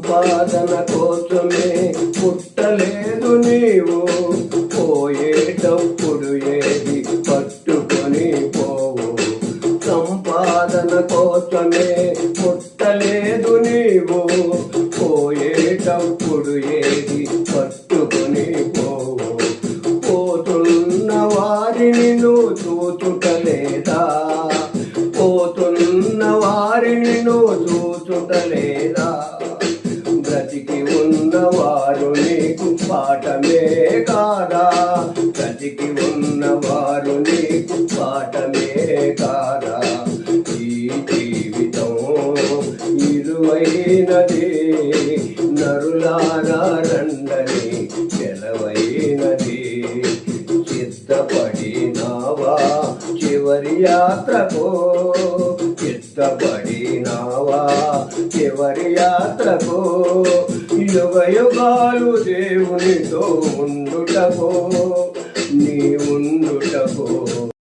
సంపాదన కోసమే పుట్టలేదు నీవు, పోయేటప్పుడు ఏది పట్టుకొని పోవు. సంపాదన కోసమే పుట్టలేదు నీవు, పోయేటప్పుడు ఏది పట్టుకొని పోవు. పోతున్న వారిని నువ్వు చూచుటలేదా, పోతున్న వారిని నువ్వు చూచుటలేదా. బ్రతికి ఉన్నవారు నీకు పాఠమే కాదా, బ్రతికి ఉన్నవారు నీకు పాఠమే కాదా. ఈ జీవితం ఇరువైనది, నరులారా రండని సెలవైనది. సిద్ధపడినావా చివరి యాత్రకు, సిద్ధపడినావా చివరి యాత్రకు. యుగ యుగాలు దేవునితో ఉండుటకు, నీ